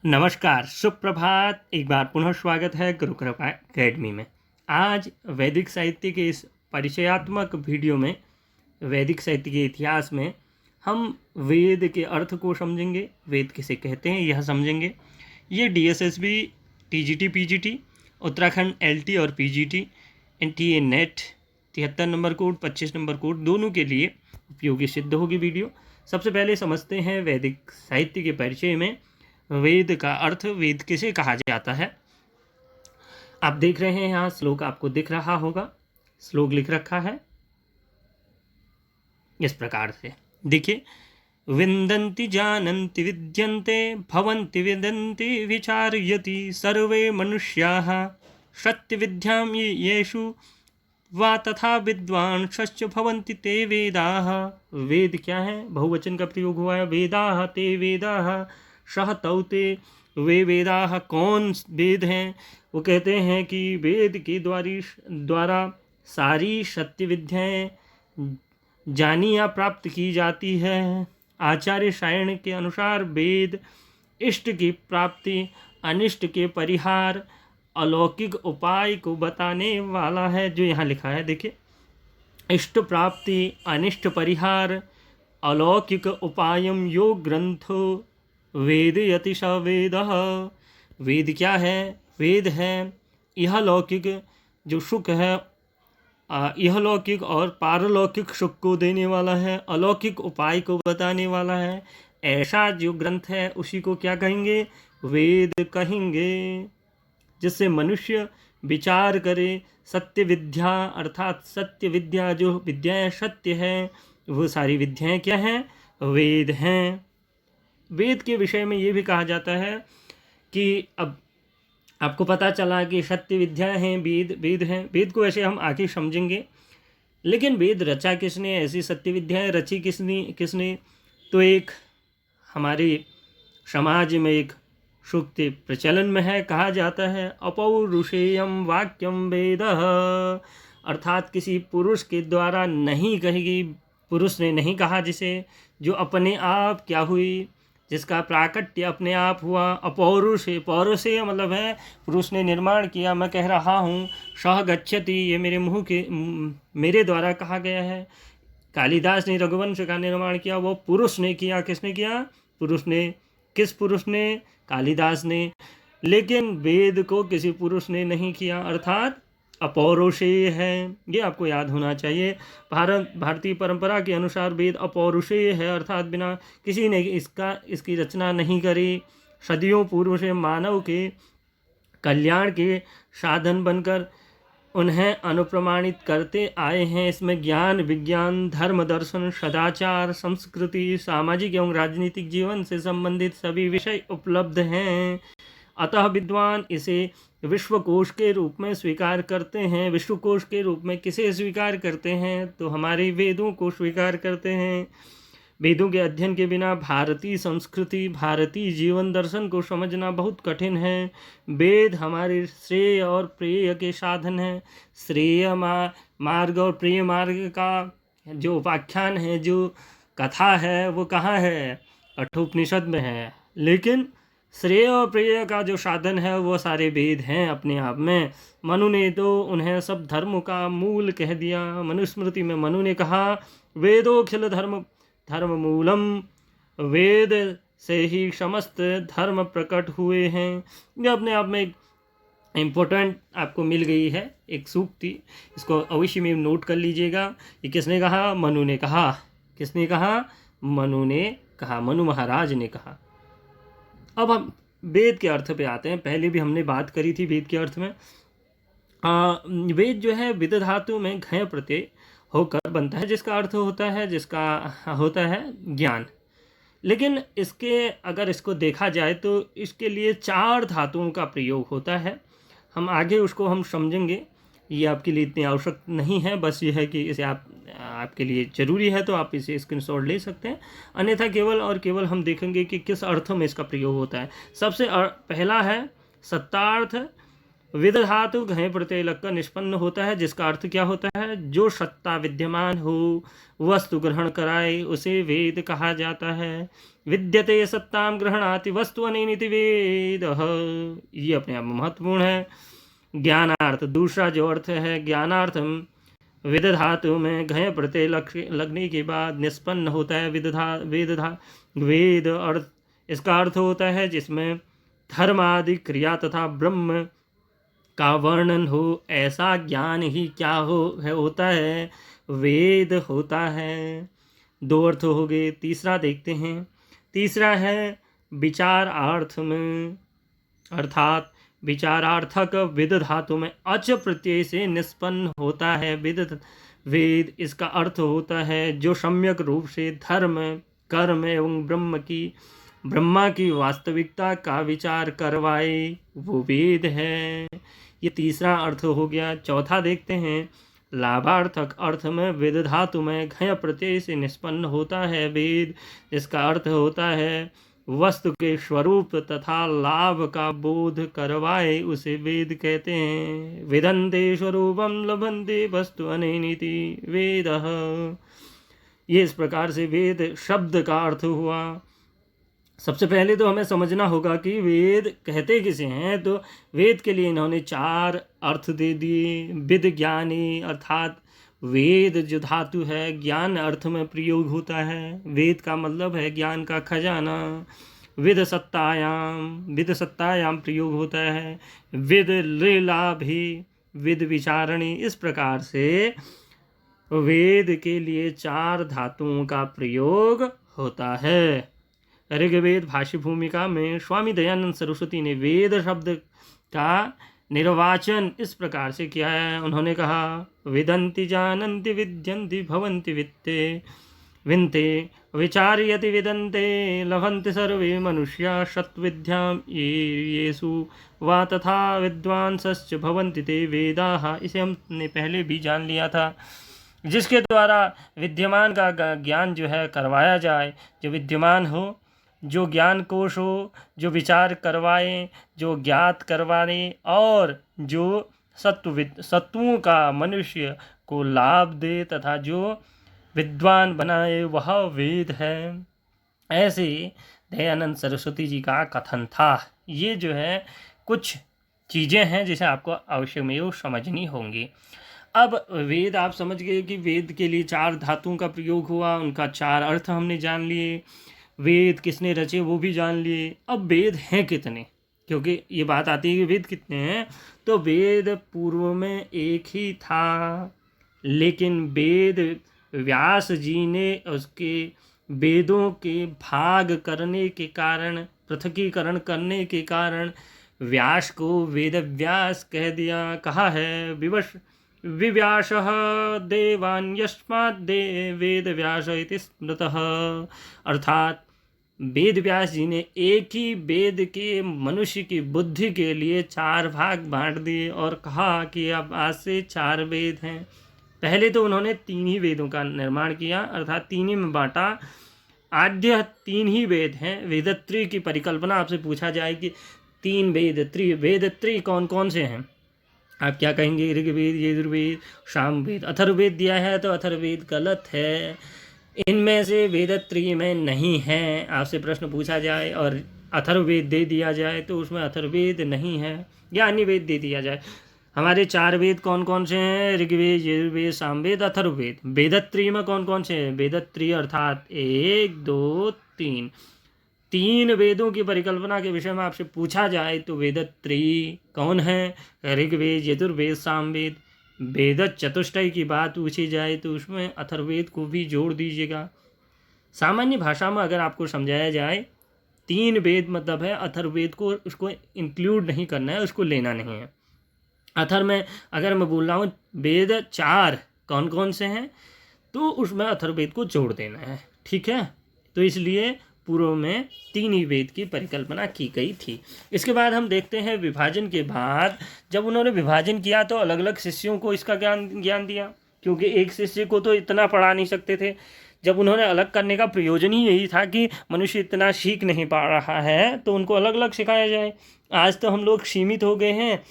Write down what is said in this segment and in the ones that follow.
नमस्कार, सुप्रभात। एक बार पुनः स्वागत है गुरु कृपा अकेडमी में। आज वैदिक साहित्य के इस परिचयात्मक वीडियो में वैदिक साहित्य के इतिहास में हम वेद के अर्थ को समझेंगे, वेद किसे कहते हैं यह समझेंगे। ये DSSB, TGT, PGT, Uttarakhand LT और PGT, NTA net 73 number code, 25 number code दोनों के लिए उपयोगी सिद्ध होगी वीडियो। सबसे पहले समझते हैं वैदिक साहित्य के परिचय में वेद का अर्थ। वेद किसे कहा जाता है? आप देख रहे हैं यहाँ श्लोक आपको दिख रहा होगा, श्लोक लिख रखा है इस प्रकार से। देखिए, विन्दन्ति जानन्ति विद्यन्ते भवन्ति विदन्ति विचार्यति सर्वे मनुष्याः सत्य विद्यां येषु वा तथा विद्वांसश्च भवन्ति ते वेदाः। वेद क्या है? बहुवचन का प्रयोग हुआ है। वेदाः ते वेदाः सह तौ ते वे वेदाः। कौन वेद हैं? वो कहते हैं कि वेद के द्वारा सारी सत्य विद्याएं जानी या प्राप्त की जाती है। आचार्य सायण के अनुसार वेद इष्ट की प्राप्ति, अनिष्ट के परिहार, अलौकिक उपाय को बताने वाला है। जो यहाँ लिखा है देखिए, इष्ट प्राप्ति, अनिष्ट परिहार, अलौकिक उपायम यो ग्रंथो वेद यति स वेदः। वेद क्या है? वेद है यह लौकिक जो सुख है, यह लौकिक और पारलौकिक सुख को देने वाला है, अलौकिक उपाय को बताने वाला है। ऐसा जो ग्रंथ है उसी को क्या कहेंगे? वेद कहेंगे, जिससे मनुष्य विचार करे। सत्य विद्या अर्थात सत्य विद्या, जो विद्याएं सत्य है वो सारी विद्याएं क्या हैं? वेद हैं। वेद के विषय में ये भी कहा जाता है कि अब आपको पता चला कि सत्य विद्या हैं, वेद हैं। वेद को ऐसे हम आगे समझेंगे, लेकिन वेद रचा किसने? ऐसी सत्य विद्याएं रची किसने? तो एक हमारे समाज में एक सूक्ति प्रचलन में है, कहा जाता है अपौरुषेयम वाक्यम वेदः। अर्थात किसी पुरुष के द्वारा नहीं कही गई, पुरुष ने नहीं कहा जिसे, जो अपने आप क्या हुई, जिसका प्राकट्य अपने आप हुआ। अपौरुषेय, पौरुषेय मतलब है पुरुष ने निर्माण किया। मैं कह रहा हूँ सह गच्छति, ये मेरे द्वारा कहा गया है। कालिदास ने रघुवंश का निर्माण किया, वो पुरुष ने किया। किसने किया? पुरुष ने। किस पुरुष ने? कालिदास ने। लेकिन वेद को किसी पुरुष ने नहीं किया, अर्थात अपौरुषेय है। ये आपको याद होना चाहिए। भारतीय परंपरा के अनुसार वेद अपौरुषेय है, अर्थात बिना किसी ने इसकी रचना नहीं करी। सदियों पूर्व से मानव के कल्याण के साधन बनकर उन्हें अनुप्रमाणित करते आए हैं। इसमें ज्ञान, विज्ञान, धर्म, दर्शन, सदाचार, संस्कृति, सामाजिक एवं राजनीतिक जीवन से संबंधित सभी विषय उपलब्ध हैं। अतः विद्वान इसे विश्वकोश के रूप में स्वीकार करते हैं। विश्वकोश के रूप में किसे स्वीकार करते हैं? तो हमारे वेदों को स्वीकार करते हैं। वेदों के अध्ययन के बिना भारतीय संस्कृति, भारतीय जीवन दर्शन को समझना बहुत कठिन है। वेद हमारे श्रेय और प्रेय के साधन हैं। श्रेय मार्ग और प्रेय मार्ग का जो उपाख्यान है, जो कथा है, वो कहाँ है? कठोपनिषद में है। लेकिन श्रेय और प्रेय का जो साधन है वो सारे वेद हैं अपने आप में। मनु ने तो उन्हें सब धर्म का मूल कह दिया। मनुस्मृति में मनु ने कहा, वेदोखिल धर्म मूलम, वेद से ही समस्त धर्म प्रकट हुए हैं। ये अपने आप में एक इम्पोर्टेंट आपको मिल गई है एक सूक्ति, इसको अवश्य में नोट कर लीजिएगा। ये किसने कहा? मनु ने कहा। किसने कहा? मनु ने कहा, मनु महाराज ने कहा। अब हम वेद के अर्थ पे आते हैं। पहले भी हमने बात करी थी वेद के अर्थ में। वेद जो है विद धातु में घय प्रत्यय होकर बनता है, जिसका अर्थ होता है ज्ञान। लेकिन अगर इसको देखा जाए तो इसके लिए 4 धातुओं का प्रयोग होता है। हम आगे उसको हम समझेंगे, ये आपके लिए इतनी आवश्यक नहीं है। बस ये है कि इसे आपके लिए ज़रूरी है तो आप इसे स्क्रीनशॉट ले सकते हैं। अन्यथा केवल और केवल हम देखेंगे कि किस अर्थों में इसका प्रयोग होता है। सबसे पहला है सत्तार्थ, विद धातु घय प्रत्यय लगकर निष्पन्न होता है, जिसका अर्थ क्या होता है? जो सत्ता विद्यमान हो, वस्तु ग्रहण कराए, उसे वेद कहा जाता है। विद्यते सत्ताम ग्रहणाति वस्तु अनेनिति वेद, ये अपने आप में महत्वपूर्ण है। ज्ञानार्थ दूसरा जो अर्थ है, ज्ञानार्थम विद धातु में घय प्रत्यय लगने के बाद निष्पन्न होता है वेद अर्थ। इसका अर्थ होता है जिसमें धर्म आदि क्रिया तथा ब्रह्म का वर्णन हो, ऐसा ज्ञान ही क्या होता है? वेद होता है। दो अर्थ हो गए। तीसरा देखते हैं। तीसरा है विचारार्थ में, अर्थात विचारार्थक विद धातु में अच प्रत्यय से निष्पन्न होता है वेद। इसका अर्थ होता है जो सम्यक रूप से धर्म, कर्म एवं ब्रह्मा की वास्तविकता का विचार करवाए, वो वेद है। ये तीसरा अर्थ हो गया। चौथा देखते हैं। लाभार्थक अर्थ में विद धातु में घय प्रत्यय से निष्पन्न होता है वेद। इसका अर्थ होता है वस्तु के स्वरूप तथा लाभ का बोध करवाए, उसे वेद कहते हैं। विदन्ते स्वरूपम लभन्ते वस्तु अनेनिति वेदः। ये इस प्रकार से वेद शब्द का अर्थ हुआ। सबसे पहले तो हमें समझना होगा कि वेद कहते किसे हैं। तो वेद के लिए इन्होंने चार अर्थ दे दिए। विद ज्ञानी, अर्थात वेद जो धातु है ज्ञान अर्थ में प्रयोग होता है। वेद का मतलब है ज्ञान का खजाना। विद सत्तायाम प्रयोग होता है। विद लाभी, विद विचारणी। इस प्रकार से वेद के लिए चार धातुओं का प्रयोग होता है। ऋग्वेद भाष्य भूमिका में स्वामी दयानंद सरस्वती ने वेद शब्द का निर्वाचन इस प्रकार से किया है। उन्होंने कहा विदन्ति जानन्ति विद्यन्ति भवन्ति विन्ते विचार्यति विदन्ते लभन्ति सर्वे मनुष्या शतविद्याम येषु वा तथा विद्वांसश्च भवन्ति ते वेदाः। इसे हमने पहले भी जान लिया था। जिसके द्वारा विद्यमान का ज्ञान जो है करवाया जाए, जो विद्यमान हो, जो ज्ञान कोश हो, जो विचार करवाए, जो ज्ञात करवाए और जो सत्वों का मनुष्य को लाभ दे तथा जो विद्वान बनाए, वह वेद है। ऐसे दयानंद सरस्वती जी का कथन था। ये जो है कुछ चीज़ें हैं जिसे आपको अवश्य में समझनी होंगी। अब वेद आप समझ गए कि वेद के लिए चार धातुओं का प्रयोग हुआ, उनका चार अर्थ हमने जान लिए। वेद किसने रचे वो भी जान लिए। अब वेद हैं कितने, क्योंकि ये बात आती है कि वेद कितने हैं। तो वेद पूर्व में एक ही था, लेकिन वेद व्यास जी ने उसके वेदों के भाग करने के कारण, पृथकीकरण करने के कारण व्यास को वेद व्यास कह दिया। कहा है विव्यासः देवान्यस्माद् वेद व्यास इति स्मृतः। अर्थात वेद व्यास जी ने एक ही वेद के मनुष्य की बुद्धि के लिए चार भाग बांट दिए और कहा कि अब आज से चार वेद हैं। पहले तो उन्होंने तीन ही वेदों का निर्माण किया, अर्थात तीन ही में बांटा। आद्य तीन ही वेद हैं। वेदत्रय की परिकल्पना आपसे पूछा जाए कि तीन वेदत्रय कौन कौन से हैं, आप क्या कहेंगे? ऋग्वेद, यजुर्वेद, सामवेद। अथर्ववेद दिया है तो अथर्ववेद गलत है, इनमें से वेदत्रय में नहीं है। आपसे प्रश्न पूछा जाए और अथर्ववेद दे दिया जाए तो उसमें अथर्ववेद नहीं है, या अन्य वेद दे दिया जाए। हमारे चार वेद कौन कौन से हैं? ऋग्वेद, यजुर्वेद, सामवेद, अथर्ववेद। वेदत्रय में कौन कौन से हैं? वेदत्रय अर्थात 1, 2, 3 तीन वेदों की परिकल्पना के विषय में आपसे पूछा जाए तो वेदत्रयी कौन है? ऋग्वेद, यजुर्वेद, सामवेद। वेद चतुष्टय की बात पूछी जाए तो उसमें अथर्ववेद को भी जोड़ दीजिएगा। सामान्य भाषा में अगर आपको समझाया जाए, तीन वेद मतलब है अथर्ववेद को, उसको इंक्लूड नहीं करना है, उसको लेना नहीं है। अथर्व में अगर मैं बोल रहा हूँ वेद चार कौन कौन से हैं, तो उसमें अथर्ववेद को जोड़ देना है, ठीक है। तो इसलिए पूर्व में तीन ही वेद की परिकल्पना की गई थी। इसके बाद हम देखते हैं विभाजन के बाद जब उन्होंने विभाजन किया तो अलग अलग शिष्यों को इसका ज्ञान दिया, क्योंकि एक शिष्य को तो इतना पढ़ा नहीं सकते थे। जब उन्होंने अलग करने का प्रयोजन ही यही था कि मनुष्य इतना सीख नहीं पा रहा है तो उनको अलग अलग सिखाया जाए। आज तो हम लोग सीमित हो गए हैं,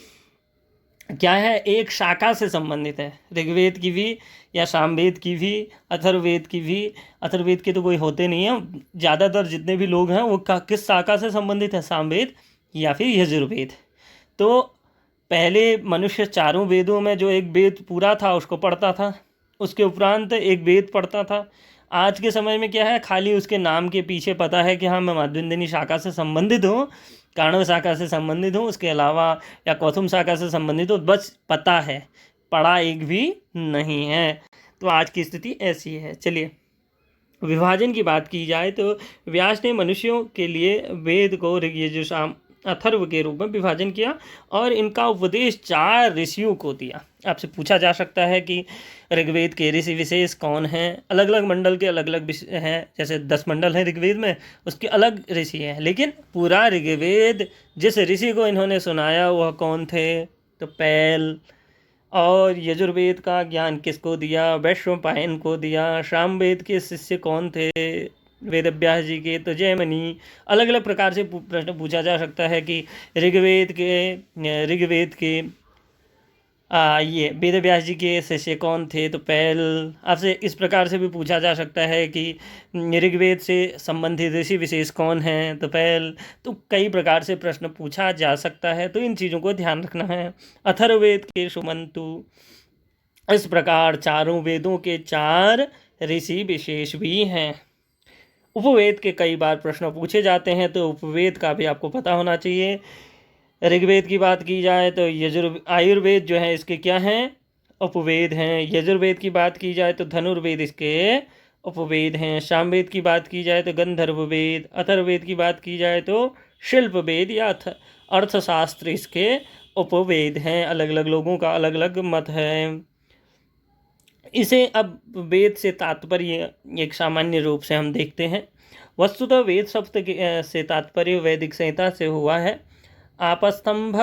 क्या है, एक शाखा से संबंधित है। ऋग्वेद की भी या सामवेद की भी, अथर्ववेद की भी। अथर्ववेद के तो कोई होते नहीं हैं, ज़्यादातर जितने भी लोग हैं वो किस शाखा से संबंधित है, सामवेद या फिर यजुर्वेद। तो पहले मनुष्य चारों वेदों में जो एक वेद पूरा था उसको पढ़ता था, उसके उपरांत एक वेद पढ़ता था। आज के समय में क्या है, खाली उसके नाम के पीछे पता है कि हाँ मैं मध्विंदिनी शाखा से संबंधित हूँ, काण्व शाखा से संबंधित हूँ, उसके अलावा या कौथुम शाखा से संबंधित हूँ, बस पता है, पढ़ा एक भी नहीं है। तो आज की स्थिति ऐसी है। चलिए, विभाजन की बात की जाए तो व्यास ने मनुष्यों के लिए वेद को ऋग्यजु साम अथर्व के रूप में विभाजन किया और इनका उपदेश 4 ऋषियों को दिया। आपसे पूछा जा सकता है कि ऋग्वेद के ऋषि विशेष कौन हैं। अलग अलग मंडल के अलग अलग हैं, जैसे 10 मंडल हैं ऋग्वेद में, उसके अलग ऋषि हैं, लेकिन पूरा ऋग्वेद जिस ऋषि को इन्होंने सुनाया वह कौन थे, तो पैल। और यजुर्वेद का ज्ञान किसको दिया, वैश्वपायन को दिया। सामवेद के शिष्य कौन थे, वेदव्यास जी के, तो जयमनी। अलग अलग प्रकार से प्रश्न पूछा जा सकता है कि ऋग्वेद के ये वेदव्यास जी के शिष्य कौन थे, तो पैल। आपसे इस प्रकार से भी पूछा जा सकता है कि ऋग्वेद से संबंधित ऋषि विशेष कौन हैं, तो पैल। तो कई प्रकार से प्रश्न पूछा जा सकता है, तो इन चीज़ों को ध्यान रखना है। अथर्ववेद के सुमंतु। इस प्रकार चारों वेदों के 4 ऋषि विशेष भी हैं। उपवेद के कई बार प्रश्न पूछे जाते हैं, तो उपवेद का भी आपको पता होना चाहिए। ऋग्वेद की बात की जाए तो आयुर्वेद जो है इसके क्या हैं, उपवेद हैं। यजुर्वेद की बात की जाए तो धनुर्वेद इसके उपवेद हैं। सामवेद की बात की जाए तो गंधर्व वेद। अथर्ववेद की बात की जाए तो शिल्प वेद या अर्थशास्त्र इसके उपवेद हैं। अलग अलग लोगों का अलग अलग मत है। इसे अब वेद से तात्पर्य एक सामान्य रूप से हम देखते हैं। वस्तुतः वेद शब्द से तात्पर्य वैदिक संहिता से हुआ है। आपस्तंभ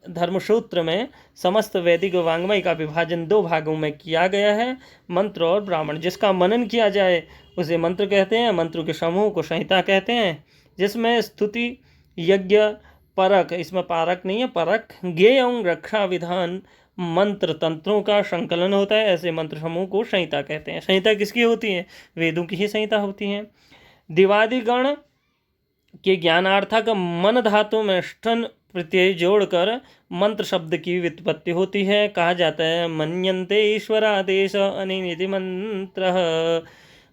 धर्मसूत्र में समस्त वैदिक वाङ्मय का विभाजन 2 भागों में किया गया है, मंत्र और ब्राह्मण। जिसका मनन किया जाए उसे मंत्र कहते हैं, मंत्रों के समूह को संहिता कहते हैं, जिसमें स्तुति, यज्ञ, परक, इसमें पारक नहीं है, परक, ज्ञेय एवं रक्षा विधान मंत्र तंत्रों का संकलन होता है। ऐसे मंत्र समूह को संहिता कहते हैं। संहिता किसकी होती है, वेदों की ही संहिता होती है। दिवादिगण के ज्ञानार्थक मन धातु में ष्ठन प्रत्यय जोड़कर मंत्र शब्द की व्युत्पत्ति होती है। कहा जाता है मन्यन्ते ईश्वरादेश अनेनिति मंत्र,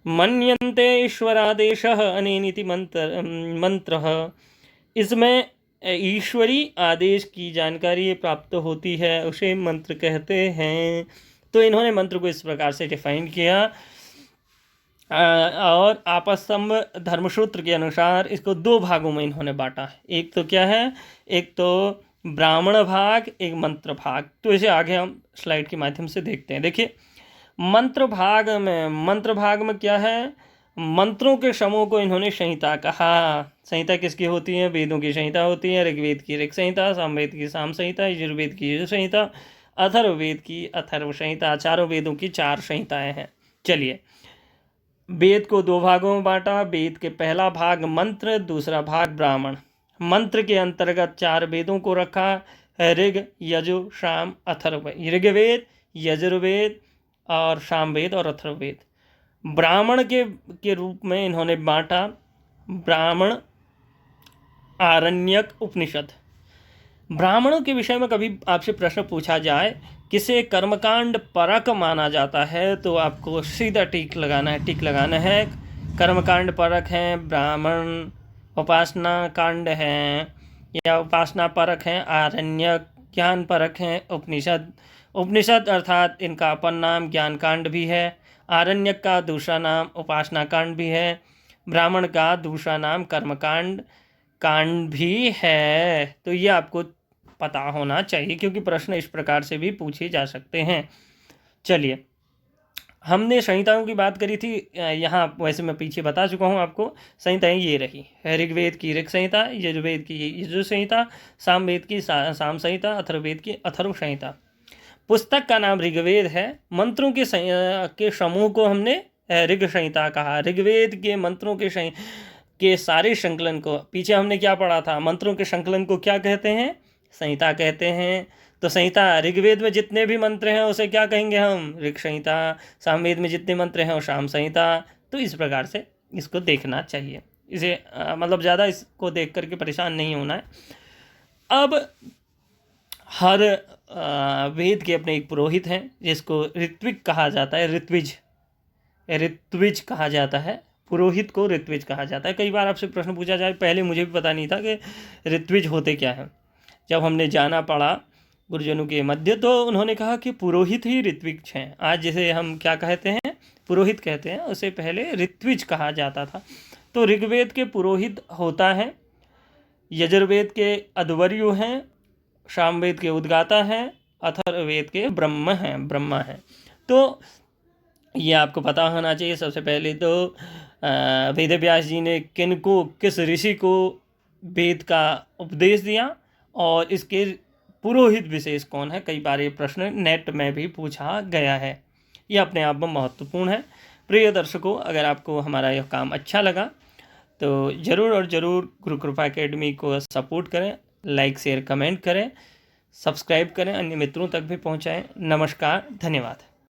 मन्यन्ते ईश्वरादेश अनेनिति मंत्र। इसमें ईश्वरी आदेश की जानकारी प्राप्त होती है, उसे मंत्र कहते हैं। तो इन्होंने मंत्र को इस प्रकार से डिफाइन किया। और आपस्तंभ धर्मसूत्र के अनुसार इसको 2 भागों में इन्होंने बांटा है। एक तो क्या है, एक तो ब्राह्मण भाग, एक मंत्र भाग। तो इसे आगे हम स्लाइड के माध्यम से देखते हैं। देखिए, मंत्र भाग में क्या है, मंत्रों के समूह को इन्होंने संहिता कहा। संहिता किसकी होती है, वेदों की संहिता होती है। ऋग्वेद की ऋग संहिता, सामवेद की साम संहिता, यजुर्वेद की यजु संहिता, अथर्ववेद की अथर्व संहिता। चारों वेदों की 4 संहिताएं हैं। चलिए, वेद को 2 भागों में बांटा। वेद के पहला भाग मंत्र, दूसरा भाग ब्राह्मण। मंत्र के अंतर्गत 4 वेदों को रखा, ऋग, यजु, साम, अथर्व। ऋग्वेद, यजुर्वेद और सामवेद और अथर्ववेद। ब्राह्मण के रूप में इन्होंने बांटा ब्राह्मण, आरण्यक, उपनिषद। ब्राह्मणों के विषय में कभी आपसे प्रश्न पूछा जाए किसे कर्मकांड परक माना जाता है, तो आपको सीधा टिक लगाना है। कर्मकांड परक हैं ब्राह्मण, उपासना कांड हैं या उपासना परक हैं आरण्यक, ज्ञान परक हैं उपनिषद। उपनिषद अर्थात इनका अपन नाम ज्ञान कांड भी है, आरण्यक का दूसरा नाम उपासना कांड भी है, ब्राह्मण का दूसरा नाम कांड भी है। तो ये आपको पता होना चाहिए, क्योंकि प्रश्न इस प्रकार से भी पूछे जा सकते हैं। चलिए, हमने संहिताओं की बात करी थी। यहाँ वैसे मैं पीछे बता चुका हूँ आपको। संहिताएं ये रही, ऋग्वेद की ऋग संहिता, यजुर्वेद की यजु संहिता, सामवेद की साम संहिता, अथर्ववेद की अथर्व संहिता। पुस्तक का नाम ऋग्वेद है। मंत्रों के समूह को हमने ऋग संहिता कहा। ऋग्वेद के मंत्रों के सारे संकलन को, पीछे हमने क्या पढ़ा था, मंत्रों के संकलन को क्या कहते हैं, संहिता कहते हैं। तो संहिता, ऋग्वेद में जितने भी मंत्र हैं उसे क्या कहेंगे हम? ऋग संहिता। सामवेद में जितने मंत्र हैं वो साम संहिता। तो इस प्रकार से इसको देखना चाहिए। इसे मतलब ज़्यादा इसको देख करके परेशान नहीं होना है। अब हर वेद के अपने एक पुरोहित हैं जिसको ऋत्विक कहा जाता है। ऋत्विज कहा जाता है, पुरोहित को ऋत्विज कहा जाता है। कई बार आपसे प्रश्न पूछा जाए, पहले मुझे भी पता नहीं था कि ऋत्विज होते क्या हैं। जब हमने जाना पढ़ा गुरुजनों के मध्य, तो उन्होंने कहा कि पुरोहित ही ऋत्विज हैं। आज जैसे हम क्या कहते हैं, पुरोहित कहते हैं, उससे पहले ऋत्विज कहा जाता था। तो ऋग्वेद के पुरोहित होता है, यजुर्वेद के अध्वर्यु हैं, सामवेद के उद्गाता हैं, अथर्ववेद के ब्रह्मा हैं। तो ये आपको पता होना चाहिए। सबसे पहले तो वेद व्यास जी ने किस ऋषि को वेद का उपदेश दिया और इसके पुरोहित विशेष कौन है। कई बार ये प्रश्न नेट में भी पूछा गया है। ये अपने आप में महत्वपूर्ण है। प्रिय दर्शकों, अगर आपको हमारा यह काम अच्छा लगा तो ज़रूर और ज़रूर गुरु कृपा एकेडमी को सपोर्ट करें, लाइक शेयर कमेंट करें, सब्सक्राइब करें, अन्य मित्रों तक भी पहुंचाएं। नमस्कार, धन्यवाद।